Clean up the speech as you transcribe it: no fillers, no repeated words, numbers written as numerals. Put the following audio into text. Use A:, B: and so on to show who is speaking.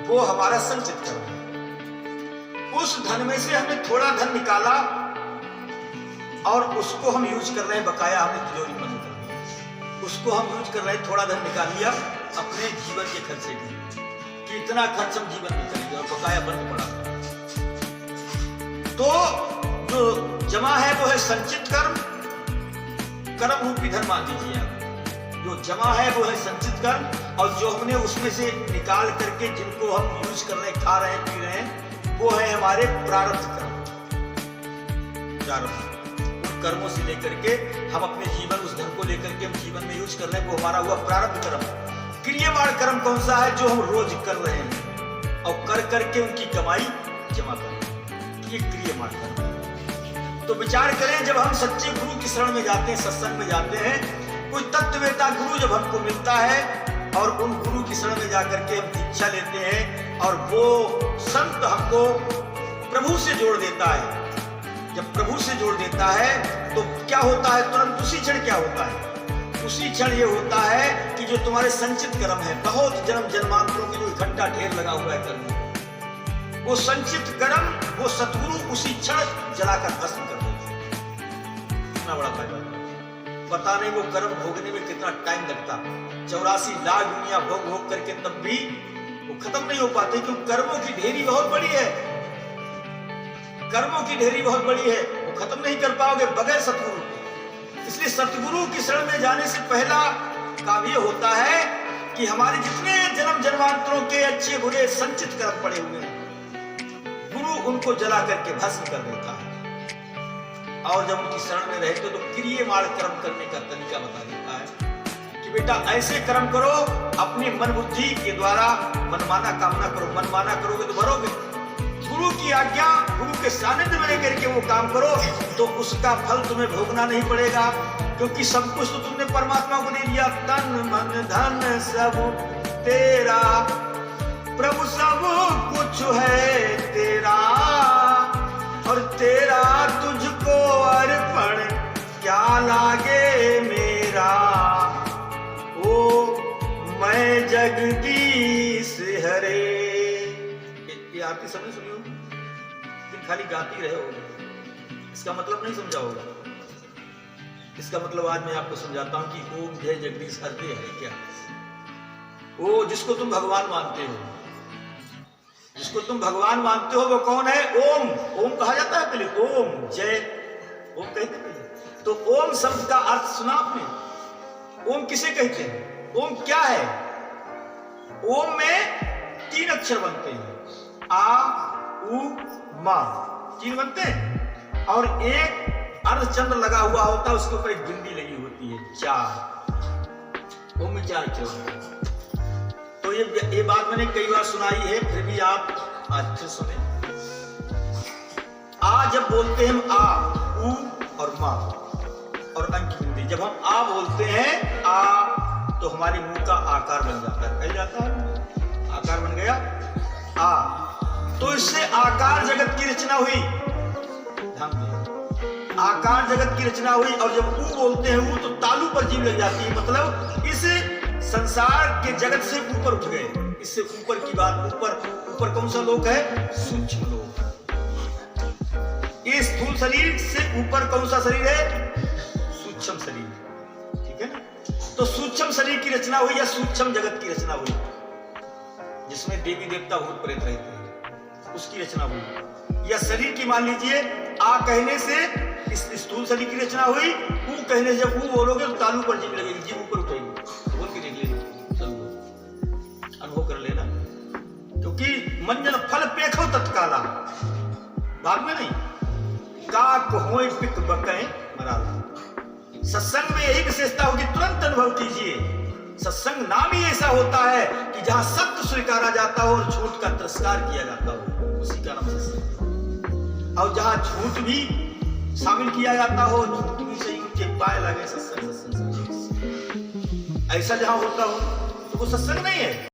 A: वो हमारा संचित कर्म है। उस धन में से हमने थोड़ा धन निकाला और उसको हम यूज कर रहे हैं, बकाया हमने तिजोरी बंद कर दिया, उसको हम यूज कर रहे हैं, थोड़ा धन निकाल लिया अपने जीवन के खर्चे के लिए कि इतना खर्च हम जीवन में करेंगे और बकाया बंद पड़ा। तो जो जमा है वो है संचित कर्म, कर्म रूपी धन मान लीजिए आप। जो जमा है वो है संचित कर्म, और जो हमने उसमें से निकाल करके जिनको हम यूज कर रहे हैं, खा रहे हैं, पी रहे हैं, वो है हमारे प्रारब्ध कर्म। उन कर्मों से लेकर के हम अपने जीवन, उस धन को लेकर के हम जीवन में यूज कर रहे हैं, वो हमारा हुआ प्रारब्ध कर्म। क्रियमाण कर्म कौन सा है? जो हम रोज कर रहे हैं और कर करके उनकी कमाई जमा कर रहे हैं, ये क्रियमाण कर्म है। तो विचार करें, जब हम सच्चे गुरु की शरण में जाते हैं, सत्संग में जाते हैं, कोई तत्ववेता गुरु जब हमको मिलता है और उन गुरु की शरण में जाकर के हम दीक्षा लेते हैं और वो संत हमको प्रभु से जोड़ देता है। जब प्रभु से जोड़ देता है तो क्या होता है? तुरंत उसी क्षण क्या होता है? उसी क्षण ये होता है कि जो तुम्हारे संचित कर्म है, बहुत जन्म जन्मांतरों के जो इकट्ठा ढेर लगा हुआ है कर्म, वो संचित कर्म वो सतगुरु उसी क्षण जलाकर भस्म कर देते हैं। कितना बड़ा फायदा! पता नहीं वो कर्म भोगने में कितना टाइम लगता, 84 लाख दुनिया भोग भोग करके तब भी वो खत्म नहीं हो पाते, क्योंकि कर्मों की ढेरी बहुत बड़ी है। कर्मों की ढेरी बहुत बड़ी है, वो खत्म नहीं कर पाओगे बगैर सतगुरु के। इसलिए सतगुरु की शरण में जाने से पहला काम ये होता है कि हमारे जितने जन्म जन्मांतरों के अच्छे बुरे संचित कर्म पड़े हुए हैं, गुरु उनको जला करके भस्म कर देता है। और जब उनकी शरण में रहते तो क्रियमाण कर्म करने का तरीका बता देता है कि बेटा ऐसे कर्म करो, अपनी मन बुद्धि के द्वारा मनमाना कामना करो। मनमाना करोगे तो मरोगे। गुरु की आज्ञा, गुरु के सानिध्य में लेकर के वो काम करो तो उसका फल तुम्हें भोगना नहीं पड़ेगा, क्योंकि सब कुछ तो तुमने परमात्मा को दे दिया। तन मन धन सब तेरा, प्रभु सब कुछ है तेरा, और तेरा तुझको अर्पण क्या लागे मेरा। ओ मैं जगदीश हरे। ये आरती सबने सुनी होगी, लेकिन खाली गाती रहे होगे, इसका मतलब नहीं समझा होगा। इसका मतलब आज मैं आपको समझाता हूं कि ओम जय जगदीश हरे है क्या। वो जिसको तुम भगवान मानते हो, जिसको तुम भगवान मानते हो वो कौन है? ओम। ओम कहा जाता है पहले, ओम जय, ओम कहते पहले। तो ओम शब्द का अर्थ सुना आपने? ओम किसे कहते हैं? ओम क्या है? ओम में 3 अक्षर बनते हैं, आ उ मा, 3 बनते हैं, और एक अर्धचंद्र लगा हुआ होता है, उसके ऊपर एक बिंदी लगी होती है, 4। ओम में 4 अक्षर बनते हैं। तो ये बात मैंने कई बार सुनाई है, फिर भी आप आज फिर सुने। आ जब बोलते हैं हम, आ, उ और मा और अंक की बिंदी, जब हम आ बोलते हैं आ, तो हमारे मुंह का आकार बन जाता है, फैल जाता है, आकार बन गया आ। तो इससे आकार जगत की रचना हुई, ध्यान दें, आकार जगत की रचना हुई। और जब ऊ बोलते हैं ऊ, तो तालू पर जीभ लग जाती है, मतलब इस संसार के जगत से ऊपर उठ गए। इससे ऊपर की बात, ऊपर कौन सा लोक है? सूक्ष्म लोक। इस स्थूल शरीर से ऊपर कौन सा शरीर है? सूक्ष्म शरीर। ठीक है ना? तो सूक्ष्म शरीर की रचना हुई या सूक्ष्म जगत की रचना हुई, जिसमें देवी देवता भूत प्रेत रहते हैं, उसकी रचना हुई। या शरीर की मान लीजिए, आ कहने से इस स्थूल शरीर की रचना हुई, ऊ कहने से जब ऊ बोलोगे तो तालू पर जीभ लगेगी, जीभ ऊपर उठेगी। बोल के देख लेना, अनुभव कर लेना, क्योंकि मंजन फल पेखो तत्काला, बाद में नहीं। काक होए पिक बके मराला। सत्संग में यही विशेषता होगी, तुरंत अनुभव कीजिए। सत्संग नाम ही ऐसा होता है कि जहां सत्य स्वीकारा जाता हो और झूठ का तिरस्कार किया जाता हो, उसी का नाम सत्संग। और जहां झूठ भी शामिल किया जाता हो, झूठ भी सही उनके पाए लगे, सत्संग ऐसा जहां होता हो तो वो सत्संग नहीं है।